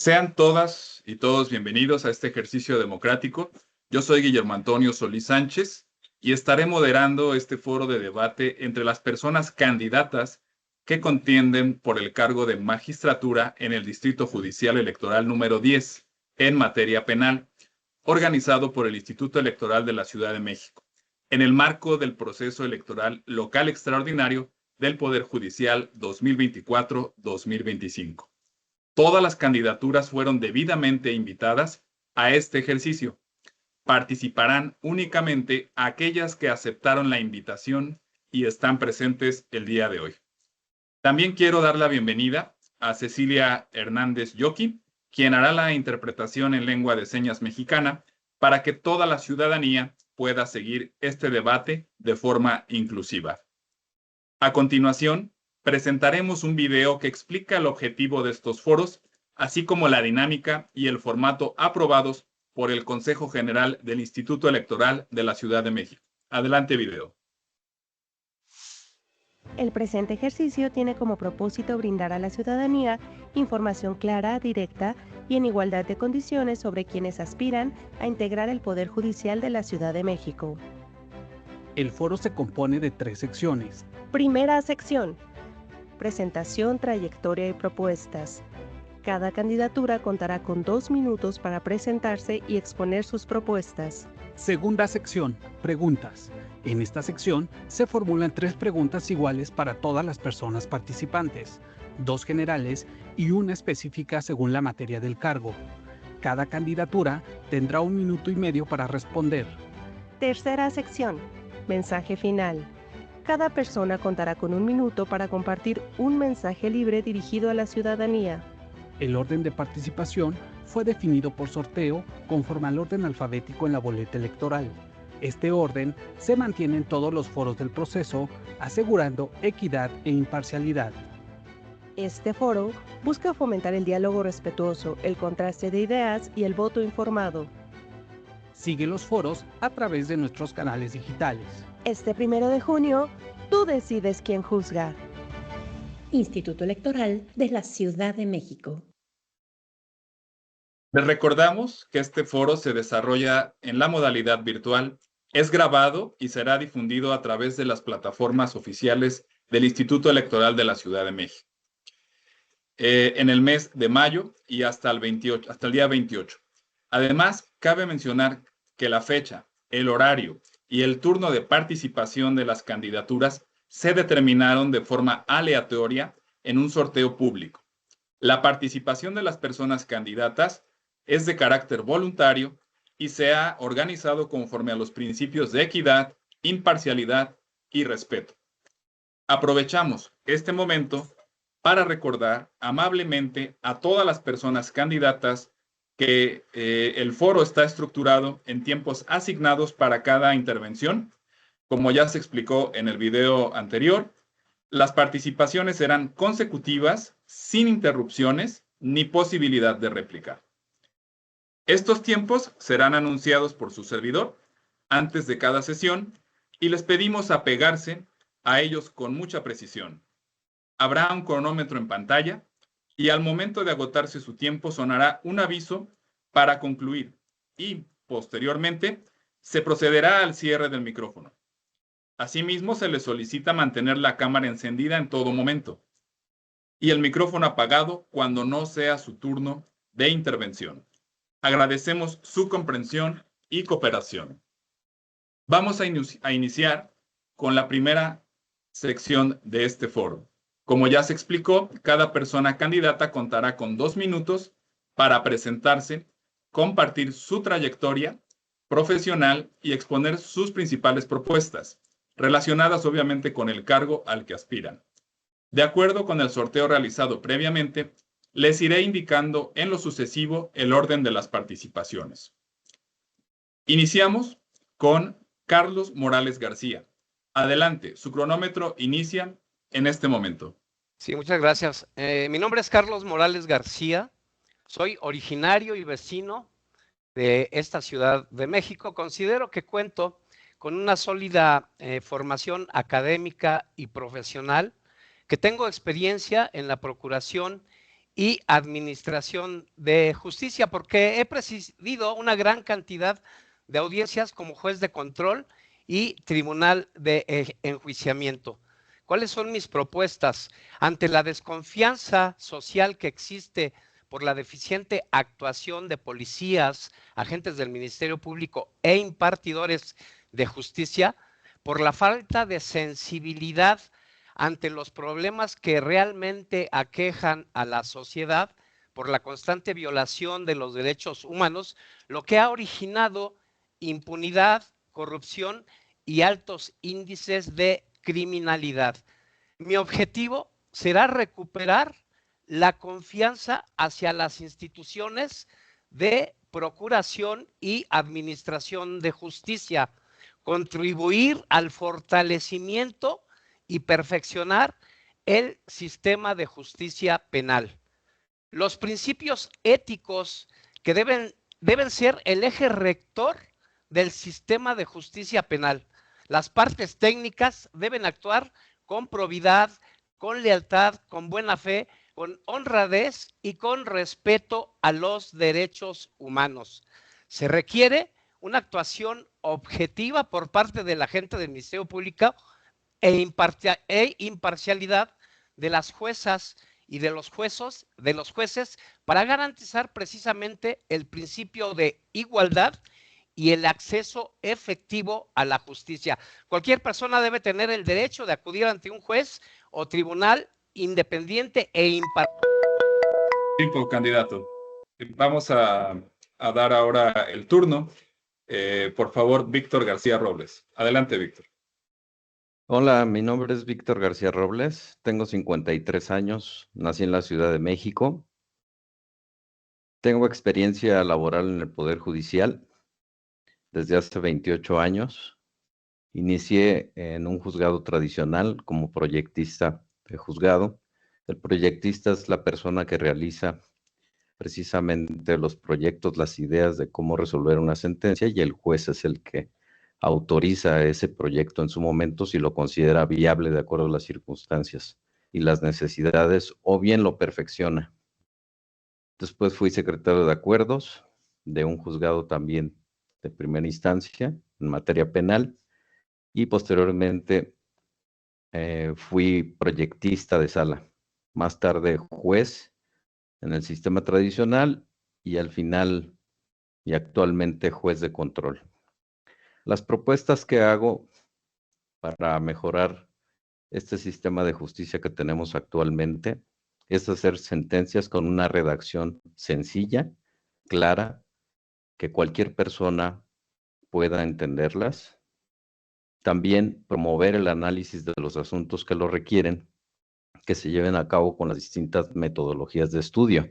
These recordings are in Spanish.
Sean todas y todos bienvenidos a este ejercicio democrático. Yo soy Guillermo Antonio Solís Sánchez y estaré moderando este foro de debate entre las personas candidatas que contienden por el cargo de magistratura en el Distrito Judicial Electoral número 10 en materia penal, organizado por el Instituto Electoral de la Ciudad de México, en el marco del proceso electoral local extraordinario del Poder Judicial 2024-2025. Todas las candidaturas fueron debidamente invitadas a este ejercicio. Participarán únicamente aquellas que aceptaron la invitación y están presentes el día de hoy. También quiero dar la bienvenida a Cecilia Hernández Yoki, quien hará la interpretación en lengua de señas mexicana para que toda la ciudadanía pueda seguir este debate de forma inclusiva. A continuación, presentaremos un video que explica el objetivo de estos foros, así como la dinámica y el formato aprobados por el Consejo General del Instituto Electoral de la Ciudad de México. Adelante, video. El presente ejercicio tiene como propósito brindar a la ciudadanía información clara, directa y en igualdad de condiciones sobre quienes aspiran a integrar el Poder Judicial de la Ciudad de México. El foro se compone de 3 secciones. Primera sección: presentación, trayectoria y propuestas. Cada candidatura contará con 2 minutos para presentarse y exponer sus propuestas. Segunda sección, preguntas. En esta sección se formulan 3 preguntas iguales para todas las personas participantes, 2 generales y una específica según la materia del cargo. Cada candidatura tendrá 1 minuto y medio para responder. Tercera sección: mensaje final. Cada persona contará con 1 minuto para compartir un mensaje libre dirigido a la ciudadanía. El orden de participación fue definido por sorteo conforme al orden alfabético en la boleta electoral. Este orden se mantiene en todos los foros del proceso, asegurando equidad e imparcialidad. Este foro busca fomentar el diálogo respetuoso, el contraste de ideas y el voto informado. Sigue los foros a través de nuestros canales digitales. Este 1 de junio, tú decides quién juzga. Instituto Electoral de la Ciudad de México. Les recordamos que este foro se desarrolla en la modalidad virtual, es grabado y será difundido a través de las plataformas oficiales del Instituto Electoral de la Ciudad de México en el mes de mayo y hasta el día 28. Además, cabe mencionar que la fecha, el horario y el turno de participación de las candidaturas se determinaron de forma aleatoria en un sorteo público. La participación de las personas candidatas es de carácter voluntario y se ha organizado conforme a los principios de equidad, imparcialidad y respeto. Aprovechamos este momento para recordar amablemente a todas las personas candidatas que el foro está estructurado en tiempos asignados para cada intervención. Como ya se explicó en el video anterior, las participaciones serán consecutivas, sin interrupciones ni posibilidad de réplica. Estos tiempos serán anunciados por su servidor antes de cada sesión y les pedimos apegarse a ellos con mucha precisión. Habrá un cronómetro en pantalla y al momento de agotarse su tiempo sonará un aviso para concluir y, posteriormente, se procederá al cierre del micrófono. Asimismo, se les solicita mantener la cámara encendida en todo momento y el micrófono apagado cuando no sea su turno de intervención. Agradecemos su comprensión y cooperación. Vamos a iniciar con la primera sección de este foro. Como ya se explicó, cada persona candidata contará con 2 minutos para presentarse, compartir su trayectoria profesional y exponer sus principales propuestas, relacionadas obviamente con el cargo al que aspiran. De acuerdo con el sorteo realizado previamente, les iré indicando en lo sucesivo el orden de las participaciones. Iniciamos con Carlos Morales García. Adelante, su cronómetro inicia en este momento. Sí, muchas gracias. Mi nombre es Carlos Morales García. Soy originario y vecino de esta Ciudad de México. Considero que cuento con una sólida formación académica y profesional, que tengo experiencia en la procuración y administración de justicia, porque he presidido una gran cantidad de audiencias como juez de control y tribunal de enjuiciamiento. ¿Cuáles son mis propuestas? Ante la desconfianza social que existe por la deficiente actuación de policías, agentes del Ministerio Público e impartidores de justicia, por la falta de sensibilidad ante los problemas que realmente aquejan a la sociedad, por la constante violación de los derechos humanos, lo que ha originado impunidad, corrupción y altos índices de criminalidad. Mi objetivo será recuperar la confianza hacia las instituciones de procuración y administración de justicia, contribuir al fortalecimiento y perfeccionar el sistema de justicia penal. Los principios éticos que deben ser el eje rector del sistema de justicia penal. Las partes técnicas deben actuar con probidad, con lealtad, con buena fe, con honradez y con respeto a los derechos humanos. Se requiere una actuación objetiva por parte del agente del Ministerio Público e imparcialidad de las juezas y de los jueces para garantizar precisamente el principio de igualdad y el acceso efectivo a la justicia. Cualquier persona debe tener el derecho de acudir ante un juez o tribunal independiente e imparcial. Tiempo, candidato. Vamos a dar ahora el turno. Por favor, Víctor García Robles. Adelante, Víctor. Hola, mi nombre es Víctor García Robles, tengo 53 años, nací en la Ciudad de México. Tengo experiencia laboral en el Poder Judicial desde hace 28 años. Inicié en un juzgado tradicional como proyectista de juzgado. El proyectista es la persona que realiza precisamente los proyectos, las ideas de cómo resolver una sentencia, y el juez es el que autoriza ese proyecto en su momento si lo considera viable de acuerdo a las circunstancias y las necesidades, o bien lo perfecciona. Después fui secretario de acuerdos de un juzgado también de primera instancia en materia penal, y posteriormente fui proyectista de sala, más tarde juez en el sistema tradicional y al final y actualmente juez de control. Las propuestas que hago para mejorar este sistema de justicia que tenemos actualmente es hacer sentencias con una redacción sencilla, clara, que cualquier persona pueda entenderlas. También promover el análisis de los asuntos que lo requieren, que se lleven a cabo con las distintas metodologías de estudio.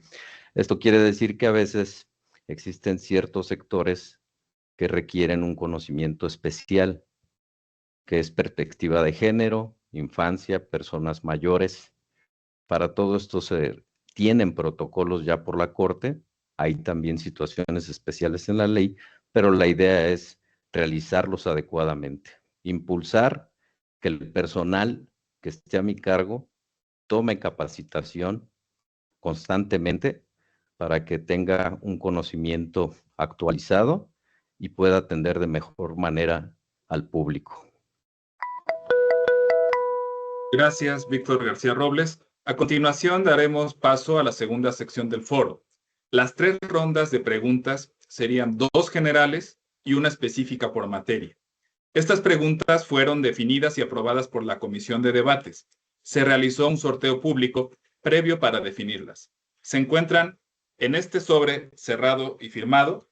Esto quiere decir que a veces existen ciertos sectores que requieren un conocimiento especial, que es perspectiva de género, infancia, personas mayores. Para todo esto se tienen protocolos ya por la Corte, hay también situaciones especiales en la ley, pero la idea es realizarlos adecuadamente, impulsar que el personal que esté a mi cargo tome capacitación constantemente para que tenga un conocimiento actualizado y pueda atender de mejor manera al público. Gracias, Víctor García Robles. A continuación daremos paso a la segunda sección del foro. Las 3 rondas de preguntas serían 2 generales y una específica por materia. Estas preguntas fueron definidas y aprobadas por la Comisión de Debates. Se realizó un sorteo público previo para definirlas. Se encuentran en este sobre cerrado y firmado.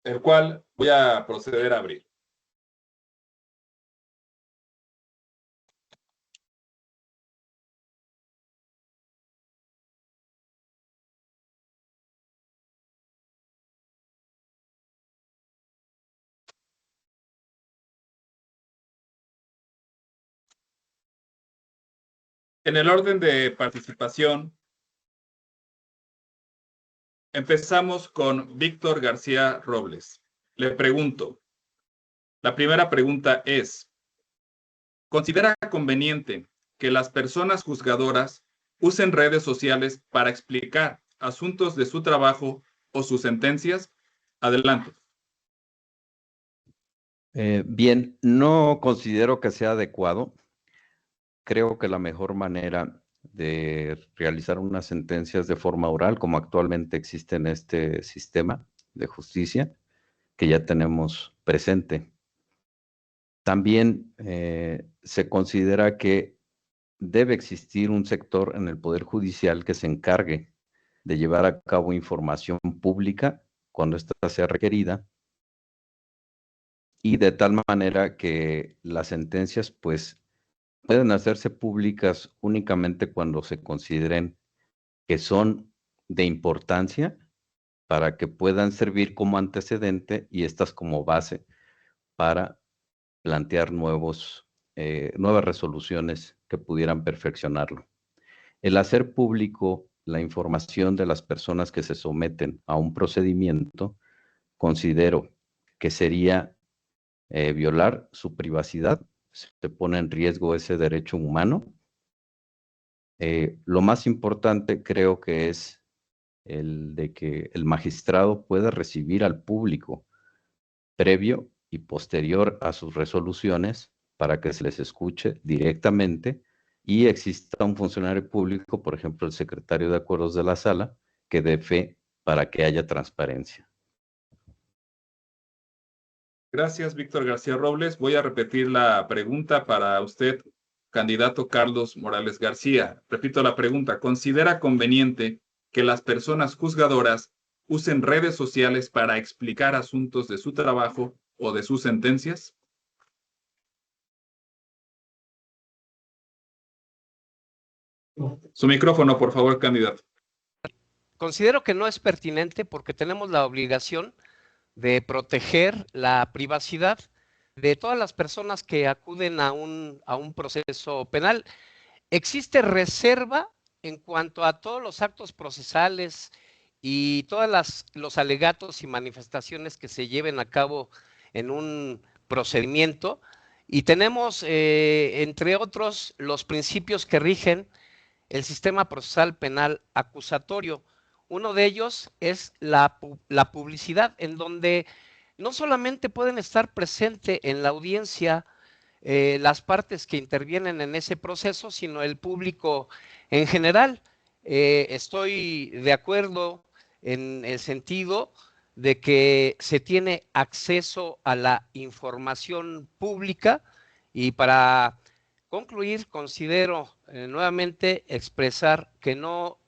El cual voy a proceder a abrir. En el orden de participación, empezamos con Víctor García Robles. Le pregunto, la primera pregunta es, ¿Considera conveniente que las personas juzgadoras usen redes sociales para explicar asuntos de su trabajo o sus sentencias? Adelante. Bien, no considero que sea adecuado. Creo que la mejor manera de realizar unas sentencias de forma oral, como actualmente existe en este sistema de justicia, que ya tenemos presente. También se considera que debe existir un sector en el Poder Judicial que se encargue de llevar a cabo información pública cuando ésta sea requerida, y de tal manera que las sentencias pues pueden hacerse públicas únicamente cuando se consideren que son de importancia para que puedan servir como antecedente y estas como base para plantear nuevas resoluciones que pudieran perfeccionarlo. El hacer público la información de las personas que se someten a un procedimiento, considero que sería violar su privacidad, se pone en riesgo ese derecho humano. Lo más importante creo que es el de que el magistrado pueda recibir al público previo y posterior a sus resoluciones para que se les escuche directamente y exista un funcionario público, por ejemplo, el secretario de acuerdos de la sala, que dé fe para que haya transparencia. Gracias, Víctor García Robles. Voy a repetir la pregunta para usted, candidato Carlos Morales García. Repito la pregunta. ¿Considera conveniente que las personas juzgadoras usen redes sociales para explicar asuntos de su trabajo o de sus sentencias? Su micrófono, por favor, candidato. Considero que no es pertinente porque tenemos la obligación de proteger la privacidad de todas las personas que acuden a un proceso penal. Existe reserva en cuanto a todos los actos procesales y todos los alegatos y manifestaciones que se lleven a cabo en un procedimiento, y tenemos, entre otros, los principios que rigen el sistema procesal penal acusatorio. Uno de ellos es la publicidad, en donde no solamente pueden estar presentes en la audiencia las partes que intervienen en ese proceso, sino el público en general. Estoy de acuerdo en el sentido de que se tiene acceso a la información pública, y para concluir, considero nuevamente expresar que no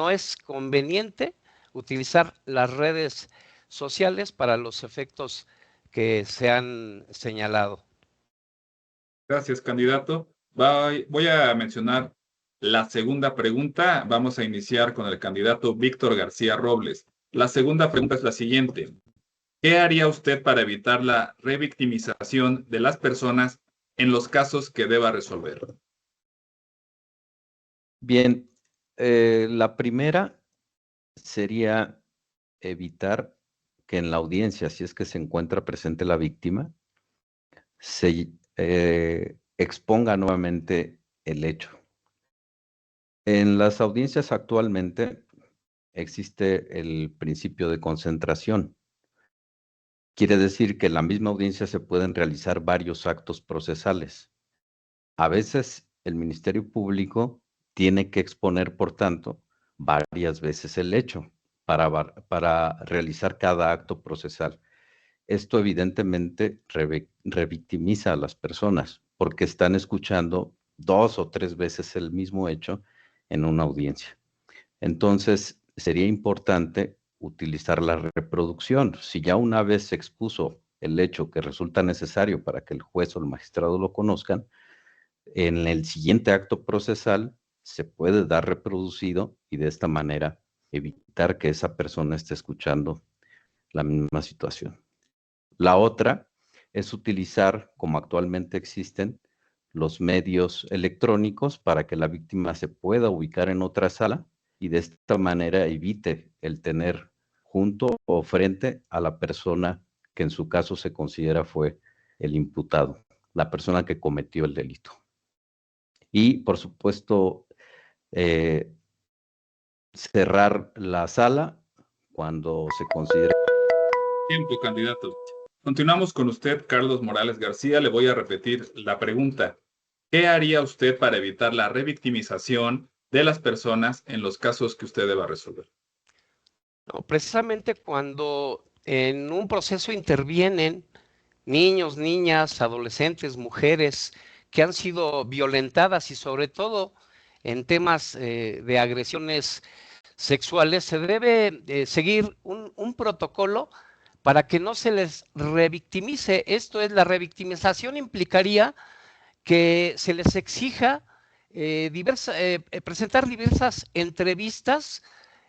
es conveniente utilizar las redes sociales para los efectos que se han señalado. Gracias, candidato. Voy a mencionar la segunda pregunta. Vamos a iniciar con el candidato Víctor García Robles. La segunda pregunta es la siguiente. ¿Qué haría usted para evitar la revictimización de las personas en los casos que deba resolver? Bien, la primera sería evitar que en la audiencia, si es que se encuentra presente la víctima, se exponga nuevamente el hecho. En las audiencias actualmente existe el principio de concentración. Quiere decir que en la misma audiencia se pueden realizar varios actos procesales. A veces el Ministerio Público tiene que exponer, por tanto, varias veces el hecho para realizar cada acto procesal. Esto evidentemente revictimiza a las personas porque están escuchando 2 o 3 veces el mismo hecho en una audiencia. Entonces, sería importante utilizar la reproducción. Si ya una vez se expuso el hecho que resulta necesario para que el juez o el magistrado lo conozcan, en el siguiente acto procesal se puede dar reproducido y de esta manera evitar que esa persona esté escuchando la misma situación. La otra es utilizar, como actualmente existen, los medios electrónicos para que la víctima se pueda ubicar en otra sala y de esta manera evite el tener junto o frente a la persona que en su caso se considera fue el imputado. la persona que cometió el delito. Y, por supuesto, cerrar la sala cuando se considere. Tiempo, candidato. Continuamos con usted, Carlos Morales García. Le voy a repetir la pregunta. ¿Qué haría usted para evitar la revictimización de las personas en los casos que usted deba resolver? No, precisamente cuando en un proceso intervienen niños, niñas, adolescentes, mujeres que han sido violentadas y sobre todo en temas de agresiones sexuales, se debe seguir un protocolo para que no se les revictimice. Esto es, la revictimización implicaría que se les exija presentar diversas entrevistas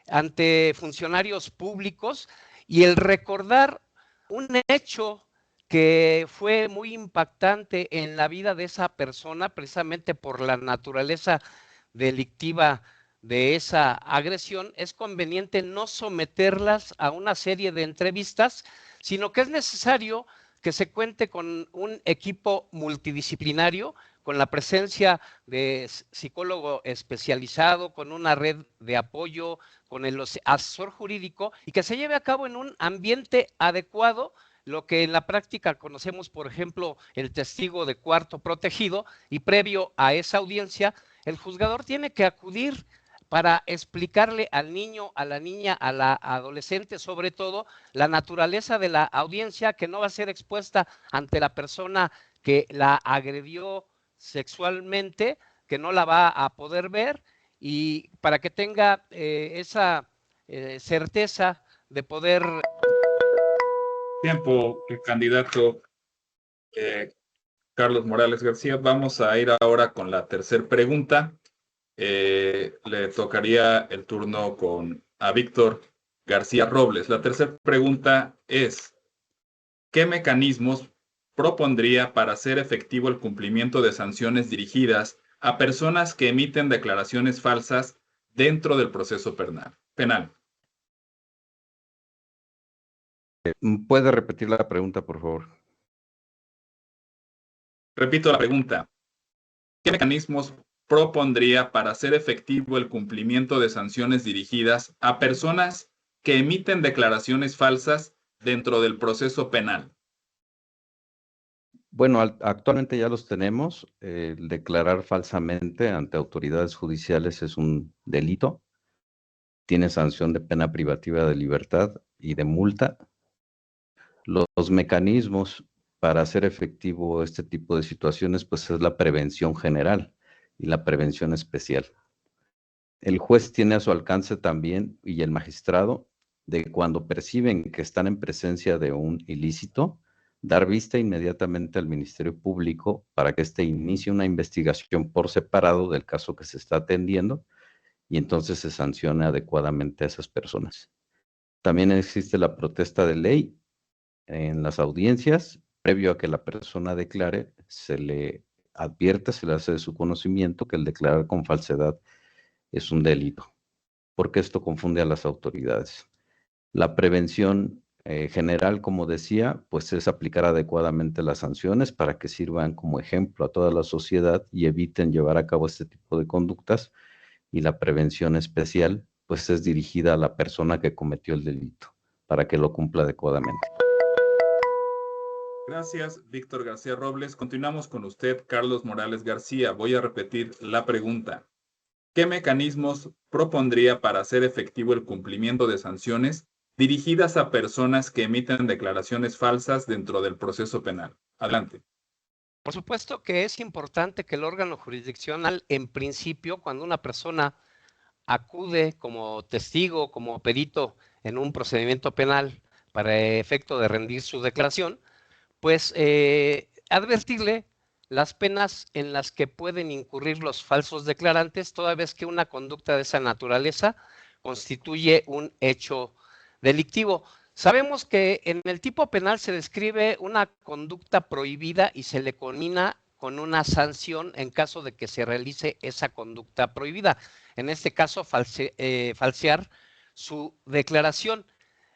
ante funcionarios públicos y el recordar un hecho que fue muy impactante en la vida de esa persona, precisamente por la naturaleza delictiva de esa agresión, es conveniente no someterlas a una serie de entrevistas, sino que es necesario que se cuente con un equipo multidisciplinario, con la presencia de psicólogo especializado, con una red de apoyo, con el asesor jurídico, y que se lleve a cabo en un ambiente adecuado, lo que en la práctica conocemos, por ejemplo, el testigo de cuarto protegido, y previo a esa audiencia, el juzgador tiene que acudir para explicarle al niño, a la niña, a la adolescente, sobre todo, la naturaleza de la audiencia, que no va a ser expuesta ante la persona que la agredió sexualmente, que no la va a poder ver, y para que tenga esa certeza de poder. Tiempo, candidato Carlos Morales García. Vamos a ir ahora con la tercera pregunta. Le tocaría el turno a Víctor García Robles. La tercera pregunta es: ¿qué mecanismos propondría para hacer efectivo el cumplimiento de sanciones dirigidas a personas que emiten declaraciones falsas dentro del proceso penal? ¿Puede repetir la pregunta, por favor? Repito la pregunta. ¿Qué mecanismos propondría para hacer efectivo el cumplimiento de sanciones dirigidas a personas que emiten declaraciones falsas dentro del proceso penal? Bueno, actualmente ya los tenemos. Declarar falsamente ante autoridades judiciales es un delito. Tiene sanción de pena privativa de libertad y de multa. Los mecanismos para hacer efectivo este tipo de situaciones, pues es la prevención general y la prevención especial. El juez tiene a su alcance también, y el magistrado, de cuando perciben que están en presencia de un ilícito, dar vista inmediatamente al Ministerio Público para que éste inicie una investigación por separado del caso que se está atendiendo y entonces se sancione adecuadamente a esas personas. También existe la protesta de ley en las audiencias. Previo a que la persona declare, se le advierte, se le hace de su conocimiento que el declarar con falsedad es un delito, porque esto confunde a las autoridades. La prevención general, como decía, pues es aplicar adecuadamente las sanciones para que sirvan como ejemplo a toda la sociedad y eviten llevar a cabo este tipo de conductas. Y la prevención especial, pues es dirigida a la persona que cometió el delito, para que lo cumpla adecuadamente. Gracias, Víctor García Robles. Continuamos con usted, Carlos Morales García. Voy a repetir la pregunta. ¿Qué mecanismos propondría para hacer efectivo el cumplimiento de sanciones dirigidas a personas que emiten declaraciones falsas dentro del proceso penal? Adelante. Por supuesto que es importante que el órgano jurisdiccional, en principio, cuando una persona acude como testigo, como perito en un procedimiento penal para efecto de rendir su declaración, pues advertirle las penas en las que pueden incurrir los falsos declarantes, toda vez que una conducta de esa naturaleza constituye un hecho delictivo. Sabemos que en el tipo penal se describe una conducta prohibida y se le conmina con una sanción en caso de que se realice esa conducta prohibida. En este caso, falsear su declaración.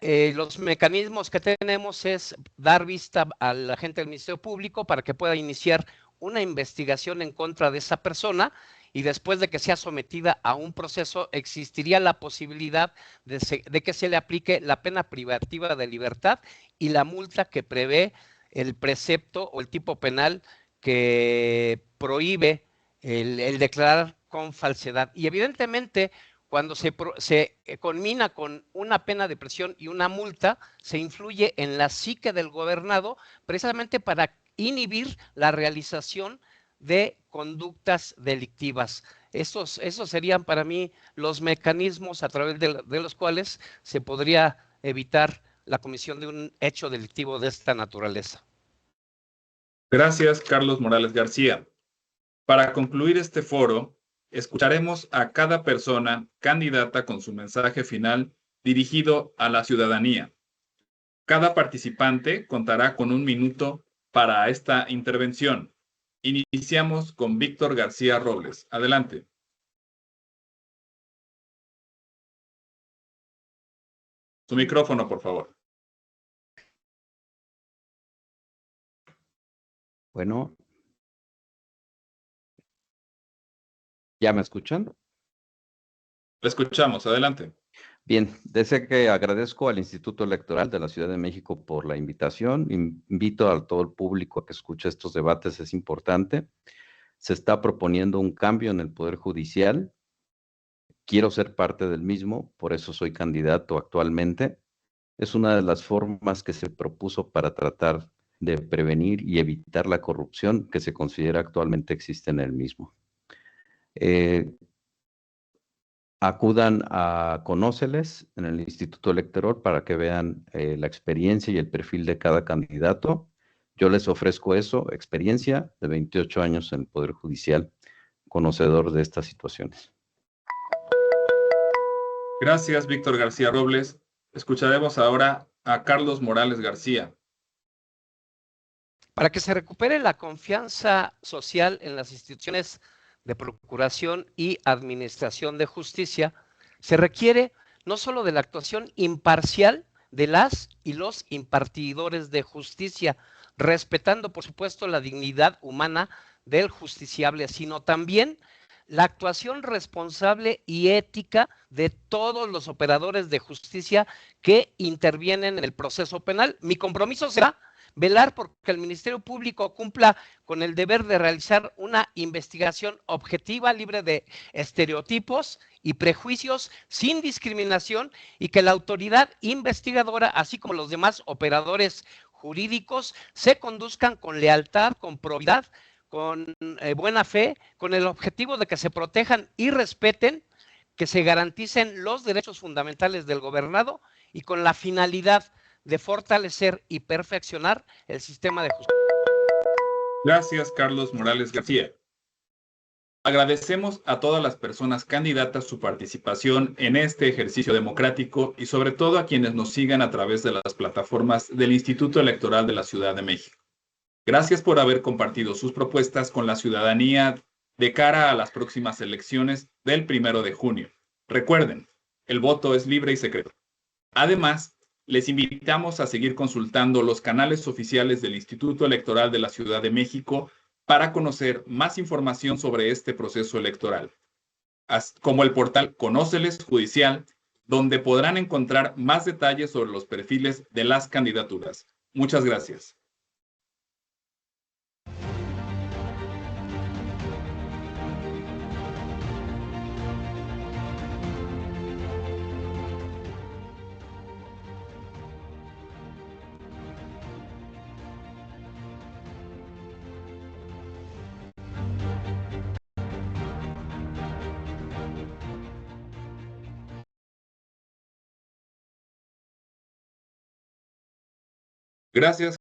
Los mecanismos que tenemos es dar vista a la gente del Ministerio Público para que pueda iniciar una investigación en contra de esa persona, y después de que sea sometida a un proceso existiría la posibilidad de que se le aplique la pena privativa de libertad y la multa que prevé el precepto o el tipo penal que prohíbe el declarar con falsedad. Y evidentemente, cuando se conmina con una pena de prisión y una multa, se influye en la psique del gobernado precisamente para inhibir la realización de conductas delictivas. Esos serían para mí los mecanismos a través de los cuales se podría evitar la comisión de un hecho delictivo de esta naturaleza. Gracias, Carlos Morales García. Para concluir este foro, escucharemos a cada persona candidata con su mensaje final dirigido a la ciudadanía. Cada participante contará con 1 minuto para esta intervención. Iniciamos con Víctor García Robles. Adelante. Su micrófono, por favor. Bueno. ¿Ya me escuchan? Le escuchamos. Adelante. Bien, desde que agradezco al Instituto Electoral de la Ciudad de México por la invitación. Invito a todo el público a que escuche estos debates, es importante. Se está proponiendo un cambio en el Poder Judicial. Quiero ser parte del mismo, por eso soy candidato actualmente. Es una de las formas que se propuso para tratar de prevenir y evitar la corrupción que se considera actualmente existe en el mismo. Acudan a Conóceles en el Instituto Electoral para que vean la experiencia y el perfil de cada candidato. Yo les ofrezco eso, experiencia de 28 años en el Poder Judicial, conocedor de estas situaciones. Gracias, Víctor García Robles. Escucharemos ahora a Carlos Morales García. Para que se recupere la confianza social en las instituciones de procuración y administración de justicia, se requiere no solo de la actuación imparcial de las y los impartidores de justicia, respetando, por supuesto, la dignidad humana del justiciable, sino también la actuación responsable y ética de todos los operadores de justicia que intervienen en el proceso penal. Mi compromiso será velar porque el Ministerio Público cumpla con el deber de realizar una investigación objetiva, libre de estereotipos y prejuicios, sin discriminación, y que la autoridad investigadora, así como los demás operadores jurídicos, se conduzcan con lealtad, con probidad, con buena fe, con el objetivo de que se protejan y respeten, que se garanticen los derechos fundamentales del gobernado, y con la finalidad de fortalecer y perfeccionar el sistema de justicia. Gracias, Carlos Morales García. Agradecemos a todas las personas candidatas su participación en este ejercicio democrático y sobre todo a quienes nos sigan a través de las plataformas del Instituto Electoral de la Ciudad de México. Gracias por haber compartido sus propuestas con la ciudadanía de cara a las próximas elecciones del 1 de junio. Recuerden, el voto es libre y secreto. Además, les invitamos a seguir consultando los canales oficiales del Instituto Electoral de la Ciudad de México para conocer más información sobre este proceso electoral, como el portal Conóceles Judicial, donde podrán encontrar más detalles sobre los perfiles de las candidaturas. Muchas gracias. Gracias.